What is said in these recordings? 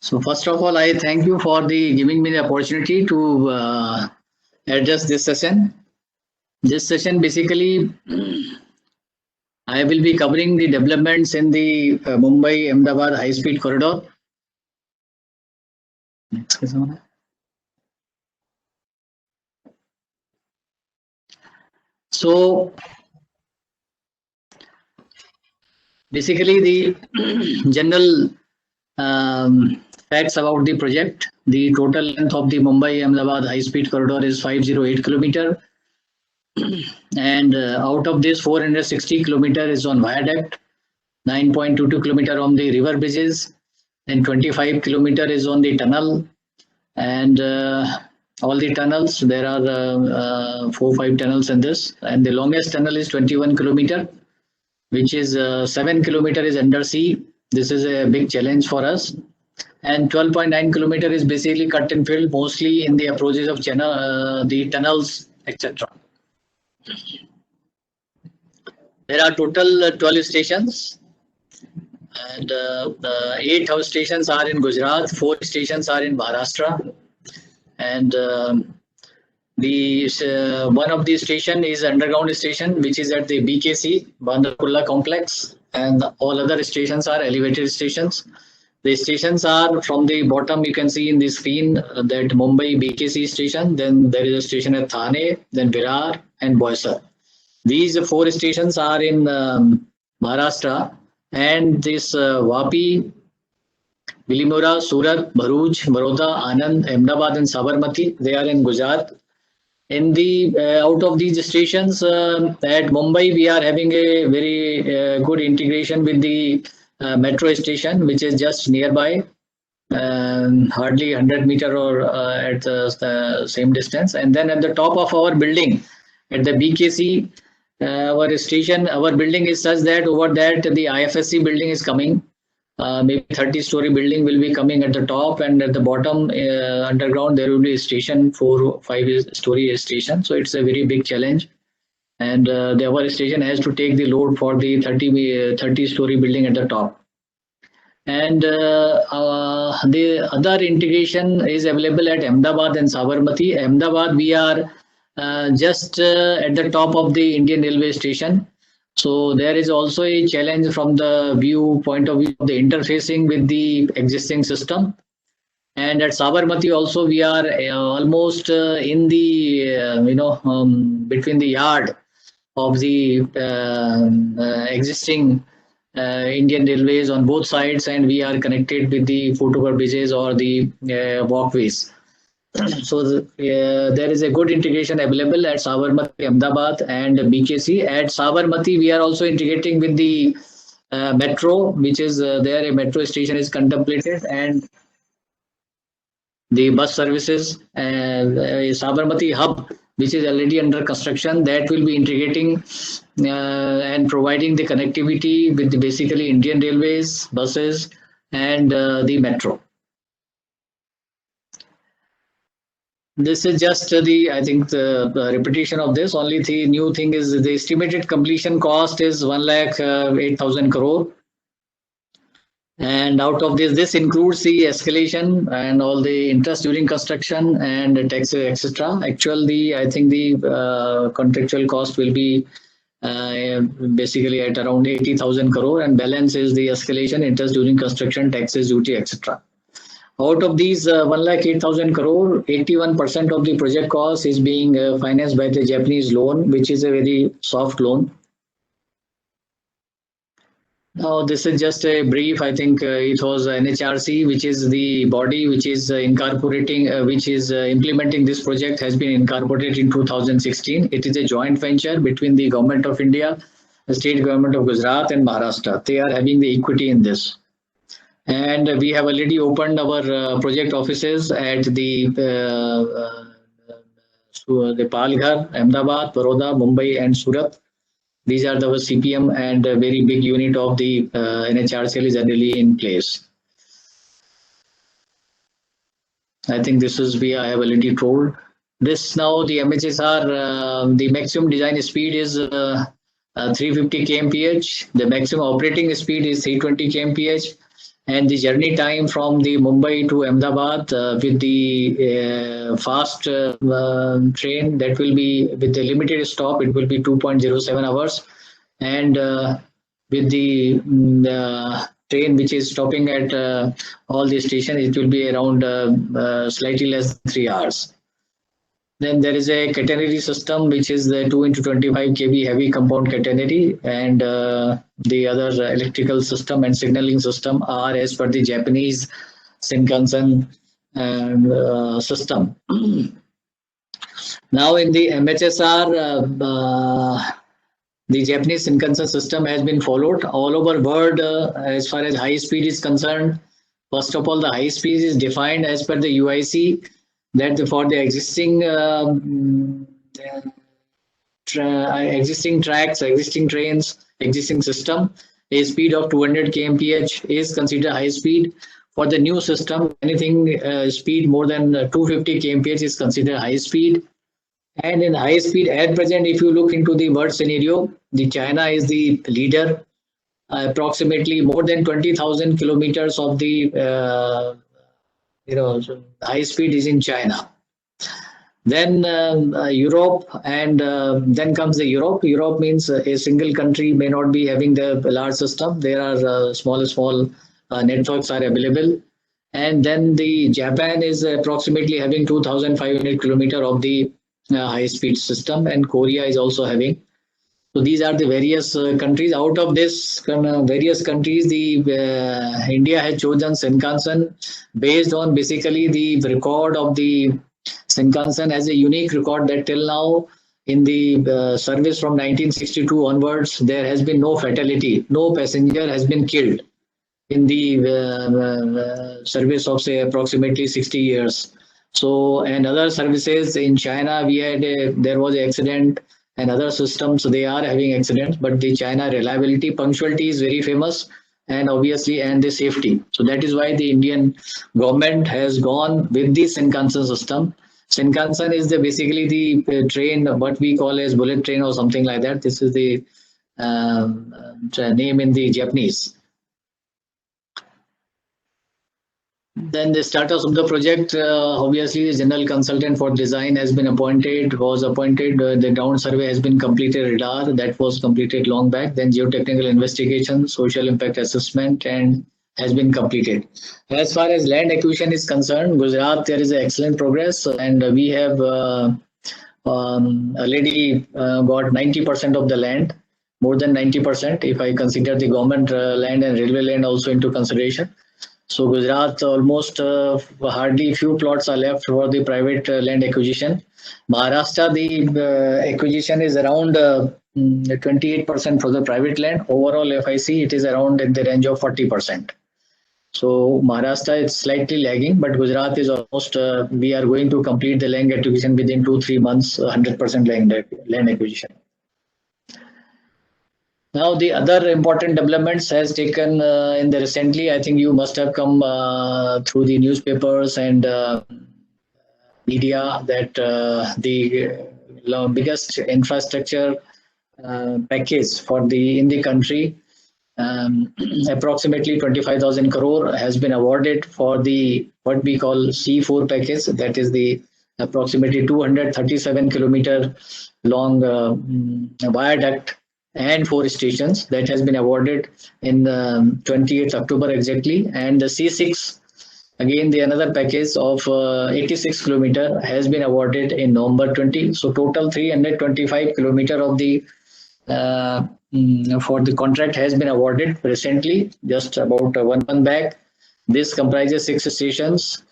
So first of all, I thank you for the giving me the opportunity to address this session. This session basically, I will be covering the developments in the Mumbai-Ahmedabad high-speed corridor. So basically, the general facts about the project. The total length of the Mumbai-Ahmedabad high-speed corridor is 508 kilometer, and out of this 460 kilometer is on viaduct, 9.22 kilometer on the river bridges, and 25 kilometer is on the tunnel, and all the tunnels, there are 4-5 tunnels in this, and the longest tunnel is 21 kilometer, which is 7 kilometer is undersea. This is a big challenge for us. And 12.9 kilometer is basically cut and filled, mostly in the approaches of the tunnels, etc. There are total 12 stations, and 8 house stations are in Gujarat, 4 stations are in Maharashtra, and one of the station is underground station, which is at the BKC Bandarkulla complex, and all other stations are elevated stations. The stations are from the bottom, you can see in the screen that Mumbai BKC station, then there is a station at Thane, then Virar and Boisar. These 4 stations are in Maharashtra, and this Vapi, Bilimora, Surat, Bharuch, Baroda, Anand, Ahmedabad and Sabarmati, they are in Gujarat. In the out of these stations at Mumbai, we are having a very good integration with the metro station, which is just nearby, hardly 100 meter or at the same distance. And then at the top of our building, at the BKC, our building is such that over that the IFSC building is coming. Maybe 30-story building will be coming at the top, and at the bottom underground there will be a station, 4 or 5-story station. So it's a very big challenge, and our station has to take the load for the 30-story building at the top. And the other integration is available at Ahmedabad and Sabarmati. Ahmedabad, we are just at the top of the Indian Railway station. So there is also a challenge from the point of view of the interfacing with the existing system. And at Sabarmati also, we are almost in the between the yard of the existing Indian Railways on both sides, and we are connected with the footover bridges or the walkways. So there is a good integration available at Sabarmati, Ahmedabad and BKC. At Sabarmati, we are also integrating with the metro, which is there. A metro station is contemplated, and the bus services, Sabarmati hub, which is already under construction, that will be integrating and providing the connectivity with basically Indian Railways, buses, and the metro. This is just the repetition of this. Only the new thing is the estimated completion cost is 1,08,000 crore. And out of this includes the escalation and all the interest during construction and taxes, etc. Actually, I think the contractual cost will be basically at around 80,000 crore, and balance is the escalation, interest during construction, taxes, duty, etc. Out of these 1,08,000 crore, 81% of the project cost is being financed by the Japanese loan, which is a very soft loan. Now, this is just a brief. I think it was NHRC, which is the body which is implementing this project, has been incorporated in 2016. It is a joint venture between the Government of India, the State Government of Gujarat and Maharashtra. They are having the equity in this. And we have already opened our project offices at the Palghar, Ahmedabad, Baroda, Mumbai and Surat. These are the CPM, and a very big unit of the NHRCL is already in place. I think this is I have already told. This now the MHSR, the maximum design speed is 350 kmph. The maximum operating speed is 320 kmph. And the journey time from the Mumbai to Ahmedabad with the fast train, that will be with the limited stop, it will be 2.07 hours. And with the train which is stopping at all the stations, it will be around slightly less than 3 hours. Then there is a catenary system, which is the 2 into 25 kV heavy compound catenary, and the other electrical system and signaling system are as per the Japanese Shinkansen system. Now in the MHSR, the Japanese Shinkansen system has been followed all over world as far as high speed is concerned. First of all, the high speed is defined as per the UIC, that for the existing existing tracks, existing trains, existing system, a speed of 200 kmph is considered high speed. For the new system, anything speed more than 250 kmph is considered high speed. And in high speed, at present, if you look into the world scenario, the China is the leader. Approximately more than 20,000 kilometers of the high speed is in China. Then Europe, and then comes the Europe. Europe means a single country may not be having the large system. There are small networks are available. And then the Japan is approximately having 2,500 kilometers of the high speed system, and Korea is also having. So these are the various countries. Out of this various countries, the India has chosen Shinkansen based on basically the record of the Shinkansen as a unique record, that till now in the service from 1962 onwards, there has been no fatality, no passenger has been killed in the service of say approximately 60 years. So, and other services in China, there was an accident, and other systems, they are having accidents, but the China reliability, punctuality is very famous, and obviously, and the safety. So that is why the Indian government has gone with the Shinkansen system. Shinkansen is basically the train, what we call as bullet train or something like that. This is the name in the Japanese. Then the status of the project, obviously the general consultant for design was appointed. The ground survey has been completed, radar, that was completed long back. Then geotechnical investigation, social impact assessment, and has been completed. As far as land acquisition is concerned, Gujarat, there is excellent progress, and we have already got 90% of the land, more than 90% if I consider the government land and railway land also into consideration. So Gujarat, almost hardly few plots are left for the private land acquisition. Maharashtra, the acquisition is around 28% for the private land. Overall, if I see, it is around in the range of 40%. So Maharashtra is slightly lagging, but Gujarat is almost, we are going to complete the land acquisition within 2-3 months, 100% land acquisition. Now, the other important developments has taken in the recently, I think you must have come through the newspapers and media, that the biggest infrastructure package for in the country, approximately 25,000 crore has been awarded for the what we call C4 package, that is the approximately 237 kilometer long viaduct and 4 stations that has been awarded in 28th October exactly. And the C6, again the another package of 86 kilometer has been awarded in November 20. So total 325 kilometer of the for the contract has been awarded recently, just about 1 month back. This comprises 6 stations.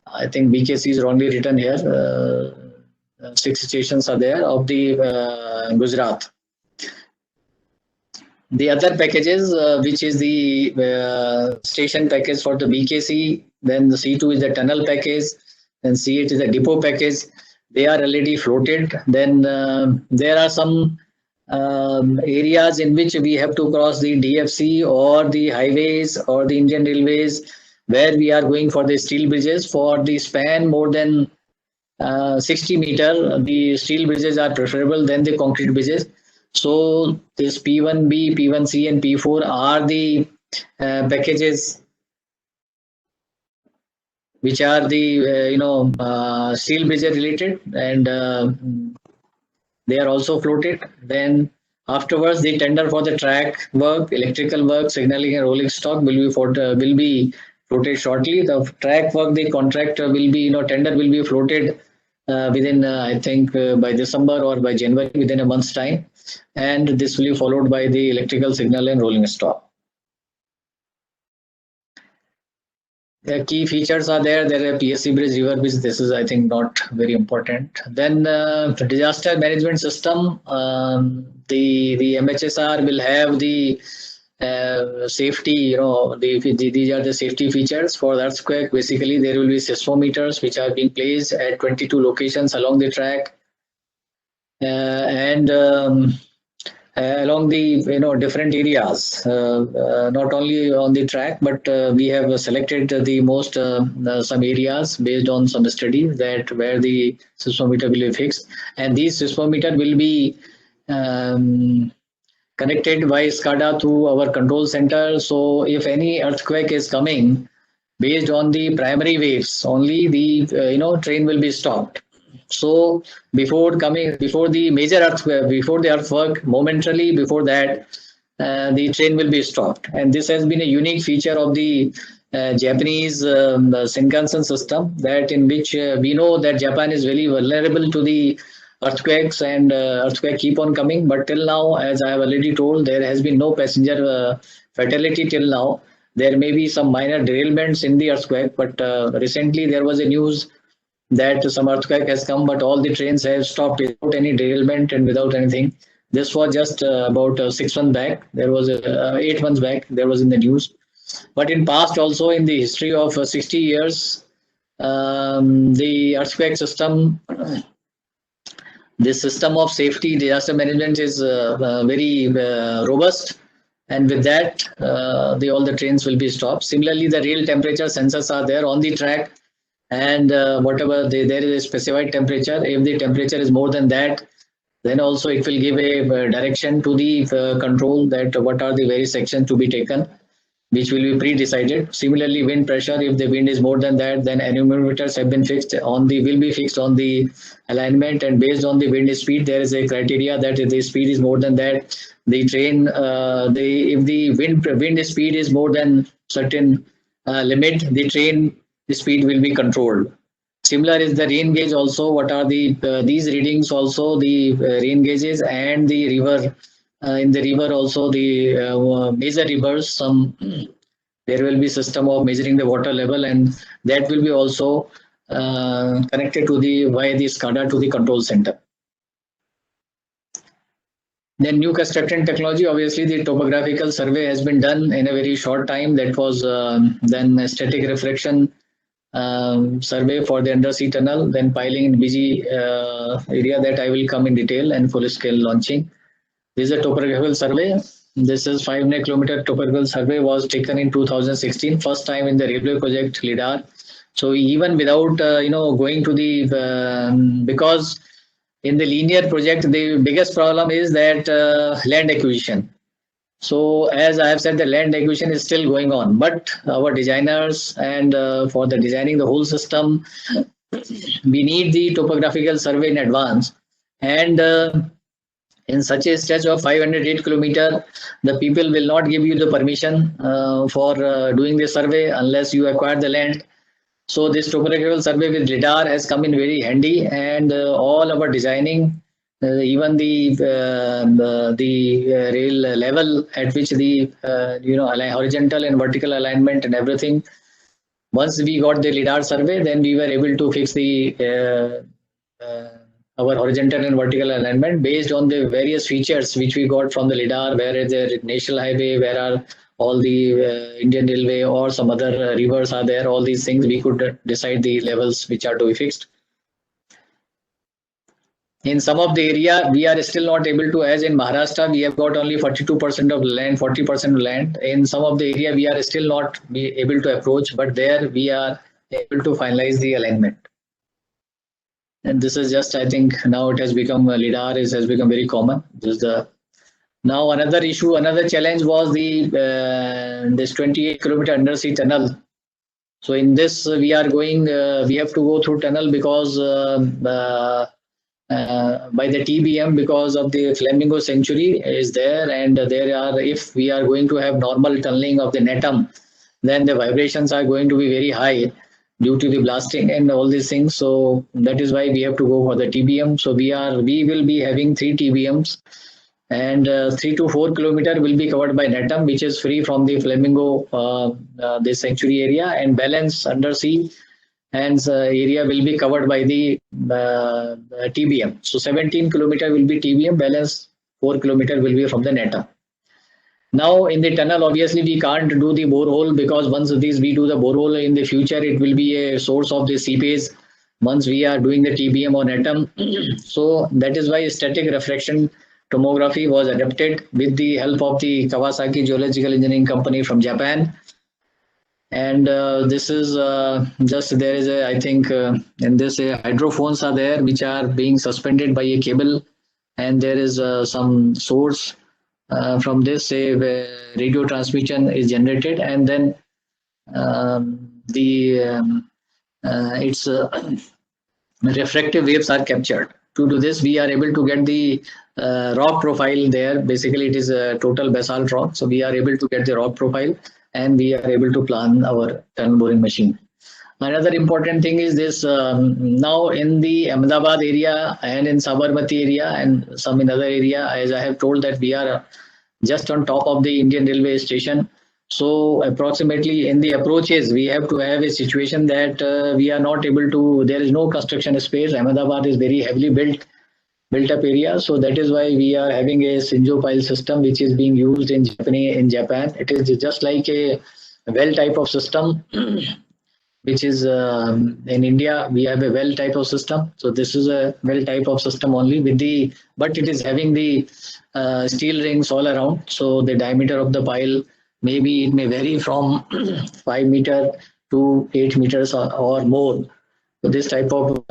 I think BKC is wrongly written here. 6 stations are there of the Gujarat. The other packages, which is the station package for the BKC, then the C2 is the tunnel package, then C8 is the depot package. They are already floated. Then there are some areas in which we have to cross the DFC or the highways or the Indian Railways, where we are going for the steel bridges for the span more than 60 meter. The steel bridges are preferable than the concrete bridges. So this P1B, P1C and P4 are the packages which are the steel bridge related, and they are also floated. Then afterwards, the tender for the track work, electrical work, signaling and rolling stock will be floated shortly. The track work, the contract will be, tender will be floated within, I think, by December or by January, within a month's time. And this will be followed by the electrical signal and rolling stock. The key features are there. There are PSC bridge, river bridge. This is, I think, not very important. Then the disaster management system. The MHSR will have the safety. These are the safety features for the earthquake. Basically, there will be seismometers which are being placed at 22 locations along the track, and along the different areas, not only on the track, but we have selected the most some areas based on some studies that where the seismometer will be fixed, and these seismometer will be connected by SCADA to our control center. So if any earthquake is coming, based on the primary waves, only the train will be stopped. So before the major earthquake, before the earthquake, momentarily before that, the train will be stopped. And this has been a unique feature of the Japanese Shinkansen system, that in which we know that Japan is very vulnerable to the earthquakes, and earthquake keep on coming. But till now, as I have already told, there has been no passenger fatality till now. There may be some minor derailments in the earthquake, but recently there was a news that some earthquake has come, but all the trains have stopped without any derailment and without anything. This was just about 6 months back. There was 8 months back. There was in the news. But in past, also in the history of 60 years, the earthquake system, this system of safety disaster management is very robust. And with that, all the trains will be stopped. Similarly, the real temperature sensors are there on the track, and whatever there is a specified temperature. If the temperature is more than that, then also it will give a direction to the control that what are the various sections to be taken, which will be pre-decided. Similarly, wind pressure, if the wind is more than that, then anemometers have been fixed on the will be fixed on the alignment, and based on the wind speed, there is a criteria that if the speed is more than that, the train, if the wind speed is more than certain limit, the train speed will be controlled. Similar is the rain gauge also. What are the these readings also, the rain gauges, and the river. In the river also, the major rivers, some there will be system of measuring the water level, and that will be also connected to the via the SCADA to the control center. Then new construction technology, obviously the topographical survey has been done in a very short time. That was then static reflection survey for the undersea tunnel, then piling in busy area that I will come in detail, and full scale launching. This is a topographical survey. This is 500 kilometer topographical survey was taken in 2016, first time in the railway project LIDAR. So even without going to the because in the linear project, the biggest problem is that land acquisition. So as I have said, the land acquisition is still going on, but our designers and for the designing the whole system, we need the topographical survey in advance. And in such a stretch of 508 kilometer, the people will not give you the permission for doing the survey unless you acquire the land. So this topographical survey with LIDAR has come in very handy, and all our designing, even the rail level at which the horizontal and vertical alignment and everything. Once we got the LIDAR survey, then we were able to fix the our horizontal and vertical alignment based on the various features which we got from the LIDAR. Where is the national highway? Where are all the Indian Railway or some other rivers are there? All these things we could decide the levels which are to be fixed. In some of the area, we are still not able to, as in Maharashtra, we have got only 42% of land, 40% of land. In some of the area, we are still not be able to approach, but there we are able to finalize the alignment. And this is just, I think now it has become LIDAR has become very common. This is the now another issue, another challenge was the this 28 kilometer undersea tunnel. So in this, we are going. We have to go through tunnel because by the TBM, because of the Flamingo Sanctuary is there, and there are. If we are going to have normal tunneling of the Netum, then the vibrations are going to be very high due to the blasting and all these things. So that is why we have to go for the TBM. So we will be having 3 TBMs, and 3 to 4 kilometer will be covered by Netum, which is free from the Flamingo, the sanctuary area, and balance undersea and area will be covered by the TBM. So 17 kilometer will be TBM, balance 4 kilometer will be from the Netum. Now in the tunnel, obviously we can't do the borehole, because once we do the borehole in the future, it will be a source of the seepage once we are doing the TBM or Netum. So that is why static refraction tomography was adapted with the help of the Kawasaki Geological Engineering Company from Japan. And this is just, there is a, I think in this hydrophones are there which are being suspended by a cable, and there is some source from this radio transmission is generated, and then its refractive waves are captured. To do this, we are able to get the rock profile there. Basically, it is a total basalt rock, so we are able to get the rock profile, and we are able to plan our tunnel boring machine. Another important thing is this, now in the Ahmedabad area and in Sabarmati area and some in other area, as I have told, that we are just on top of the Indian Railway station. So approximately in the approaches, we have to have a situation that we are not able to, there is no construction space. Ahmedabad is very heavily built up area. So that is why we are having a Shinjo pile system, which is being used in Japan. It is just like a well type of system, which is in India, we have a well type of system. So this is a well type of system only with the, but it is having the steel rings all around. So the diameter of the pile, maybe it may vary from 5 meter to 8 meters or more. So this type of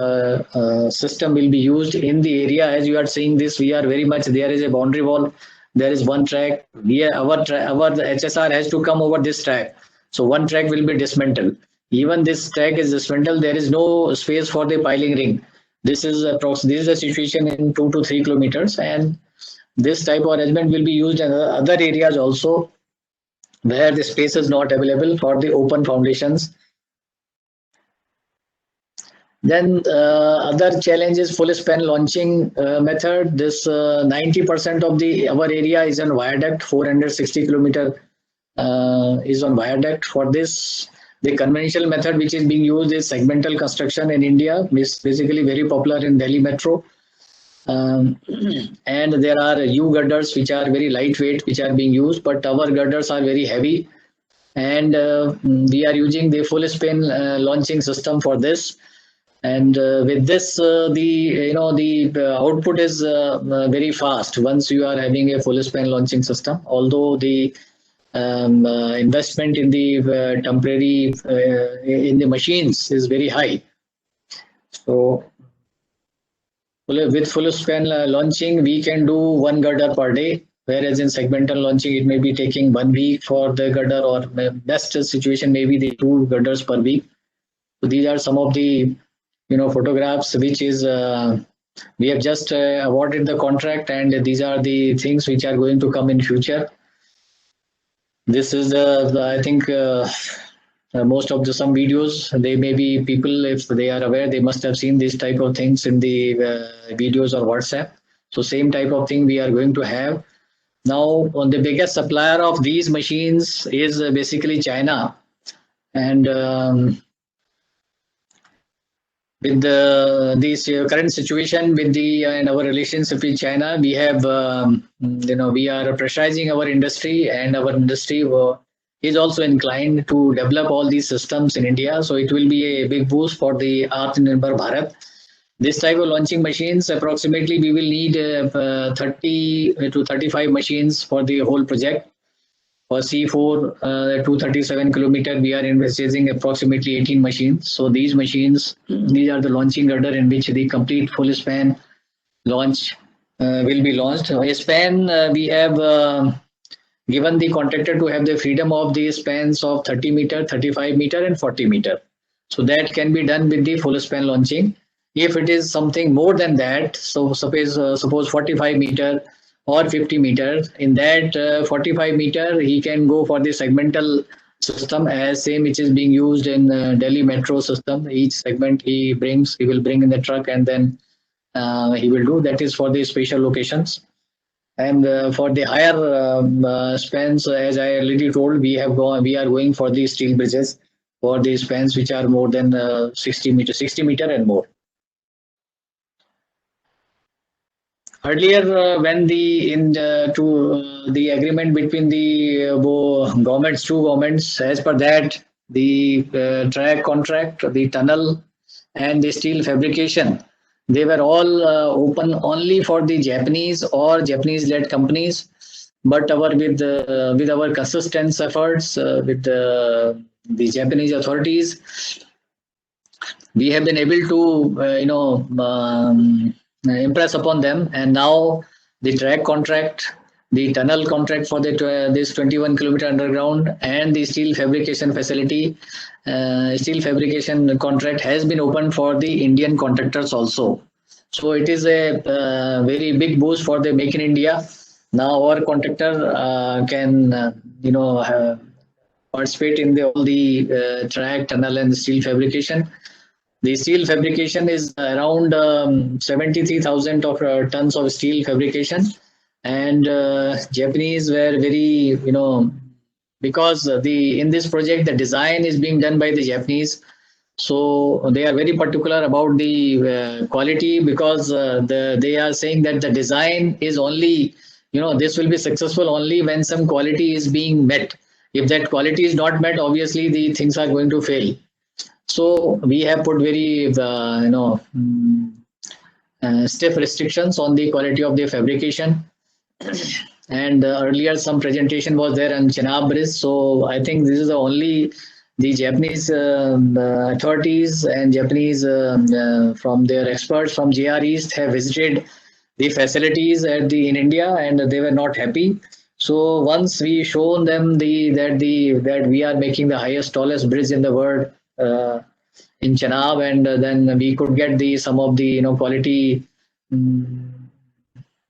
system will be used in the area. As you are seeing this, we are very much, there is a boundary wall. There is one track. Our HSR has to come over this track. So one track will be dismantled. Even this track is dismantled. There is no space for the piling ring. This is a situation in 2 to 3 kilometers, and this type of arrangement will be used in other areas also, where the space is not available for the open foundations. Then other challenge is full span launching method. This 90% of our area is on viaduct. 460 kilometer is on viaduct. For this, the conventional method which is being used is segmental construction in India. Is basically very popular in Delhi Metro. And there are U girders which are very lightweight, which are being used, but our girders are very heavy, and we are using the full span launching system for this. And with this, the output is very fast once you are having a full span launching system. Although the investment in the temporary in the machines is very high. So with full span launching, we can do 1 girder per day, whereas in segmental launching, it may be taking 1 week for the girder, or best situation maybe the 2 girders per week. So these are some of the photographs which is we have just awarded the contract, and these are the things which are going to come in future. This is I think most of some videos, they may be people, if they are aware, they must have seen this type of things in the videos or WhatsApp. So same type of thing we are going to have. Now, the biggest supplier of these machines is basically China, and with this current situation with and our relationship with China, we have we are pressurizing our industry, and our industry is also inclined to develop all these systems in India. So it will be a big boost for the Atmanirbhar Bharat. This type of launching machines, approximately we will need 30 to 35 machines for the whole project. For C4, 237 kilometer, we are investing approximately 18 machines. So these machines, these are the launching girder in which the complete full span launch will be launched. A span, we have given the contractor to have the freedom of the spans of 30 meter, 35 meter and 40 meter. So that can be done with the full span launching. If it is something more than that, so suppose 45 meter or 50 meter, in that 45 meter, he can go for the segmental system as same which is being used in Delhi metro system. Each segment he will bring in the truck, and then he will do. That is for the special locations. And for the higher spans, as I already told, we are going for the steel bridges for the spans which are more than 60 meter and more. Earlier, when the agreement between the two governments, as per that, the track contract, the tunnel, and the steel fabrication, they were all open only for the Japanese or Japanese-led companies. But with our consistent efforts with the Japanese authorities, we have been able to impress upon them, and now the track contract, the tunnel contract for this 21-kilometer underground, and the steel fabrication facility, steel fabrication contract has been opened for the Indian contractors also. So it is a very big boost for the Make in India. Now our contractor can participate in all the track, tunnel, and steel fabrication. The steel fabrication is around 73,000 of tons of steel fabrication, and Japanese were very, because in this project the design is being done by the Japanese, so they are very particular about the quality, because they are saying that the design is only, this will be successful only when some quality is being met. If that quality is not met, obviously the things are going to fail. So we have put very stiff restrictions on the quality of the fabrication. And earlier some presentation was there on Chenab Bridge. So I think this is the Japanese authorities and Japanese from their experts from JR East have visited the facilities in India, and they were not happy. So once we shown them that we are making the highest, tallest bridge in the world in Chenab, and then we could get some of the quality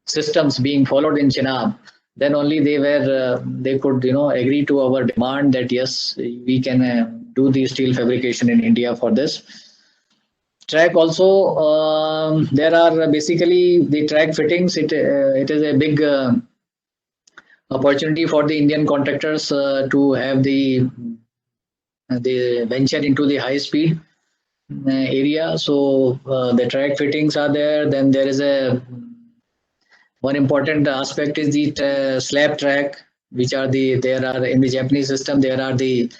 systems being followed in Chenab, then only they could agree to our demand that yes, we can do the steel fabrication in India for this. Track also, there are basically the track fittings. It is a big opportunity for the Indian contractors to have the venture into the high speed area. So the track fittings are there. Then there is one important aspect is the slab track, which are there are in the Japanese system. There are the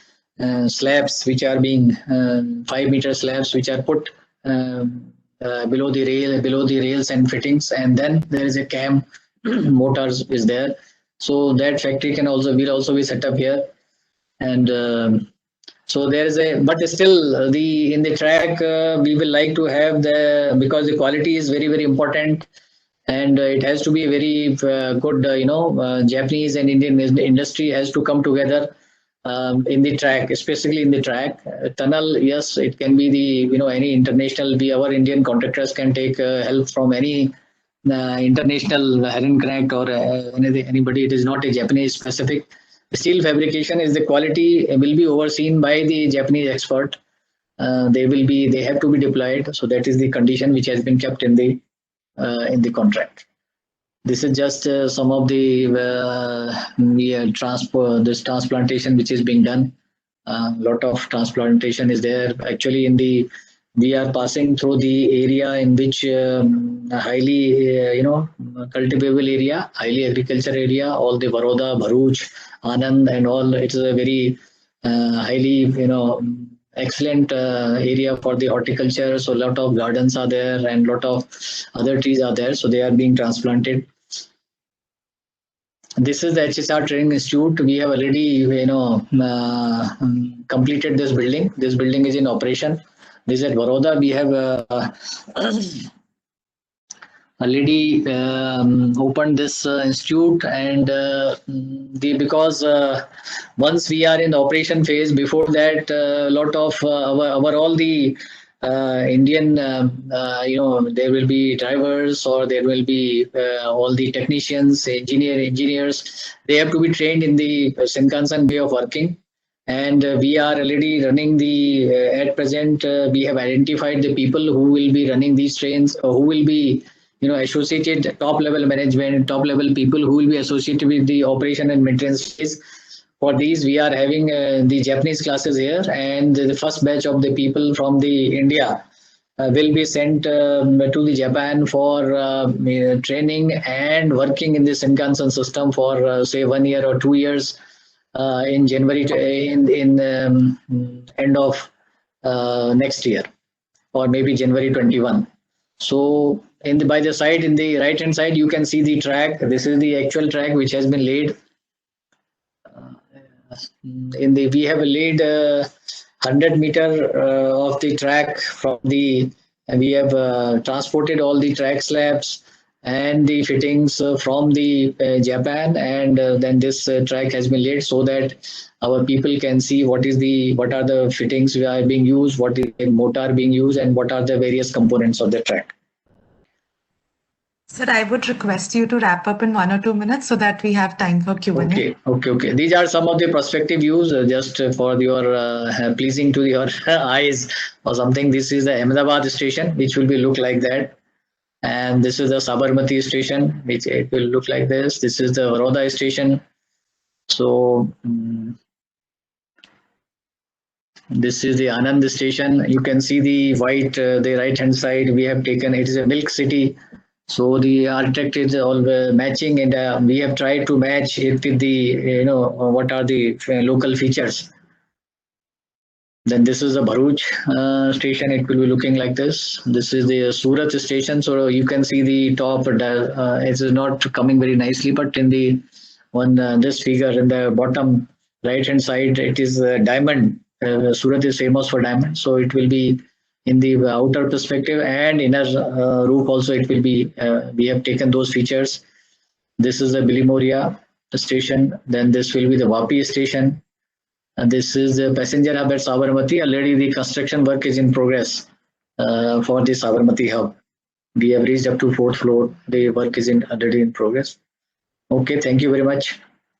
slabs which are being 5-meter slabs which are put below the rails and fittings, and then there is a cam motors is there. So that factory will also be set up here, and so there is but still in the track we will like to have because the quality is very, very important, and it has to be very good. Japanese and Indian industry has to come together in the track, especially in the track. Tunnel, yes, it can be any international. Our Indian contractors can take help from any international Heron Crack or anybody. It is not a Japanese specific. Steel fabrication is the quality will be overseen by the Japanese expert. They have to be deployed. So that is the condition which has been kept in the contract. This is just some of the this transplantation which is being done. Lot of transplantation is there. Actually, we are passing through the area in which highly cultivable area, highly agriculture area. All the Baroda, Bharuch, Anand, and all. It is a very highly excellent area for the horticulture. So a lot of gardens are there and lot of other trees are there. So they are being transplanted. This is the HSR Training Institute. We have already completed this building. This building is in operation. This is at Baroda. We have already opened this institute, and because once we are in the operation phase, before that a lot of our all the Indian there will be drivers, or there will be all the technicians, engineers, they have to be trained in the Shinkansen way of working. And we are already running the at present we have identified the people who will be running these trains, who will be associated top level management, top level people who will be associated with the operation and maintenance phase. For these we are having the Japanese classes here, and the first batch of the people from the India will be sent to the Japan for training and working in the Shinkansen system for say 1 year or 2 years in January in end of next year, or maybe January 21. So by the side, in the right hand side, you can see the track. This is the actual track which has been laid. We have laid 100 meter of the track from the. We have transported all the track slabs and the fittings from the Japan, and then this track has been laid so that our people can see what are the fittings we are being used, what is the motor being used, and what are the various components of the track. Sir, I would request you to wrap up in 1 or 2 minutes so that we have time for Q&A. Okay. These are some of the prospective views, just for your pleasing to your eyes or something. This is the Ahmedabad station, which will be look like that. And this is the Sabarmati station, which it will look like this. This is the Vadodara station. So this is the Anand Station. You can see the white, the right hand side. We have taken, it is a milk city. So the architect is all matching, and we have tried to match it with the what are the local features. Then this is the Bharuch station. It will be looking like this. This is the Surat station. So you can see the top. It is not coming very nicely, but in the this figure in the bottom right hand side, it is diamond. Surat is famous for diamond, so it will be in the outer perspective and inner roof also. It will be. We have taken those features. This is the Bilimoria station. Then this will be the Vapi station. And this is the passenger hub at Sabarmati. Already the construction work is in progress for the Sabarmati hub. We have reached up to 4th floor. The work is already in progress. Okay, thank you very much.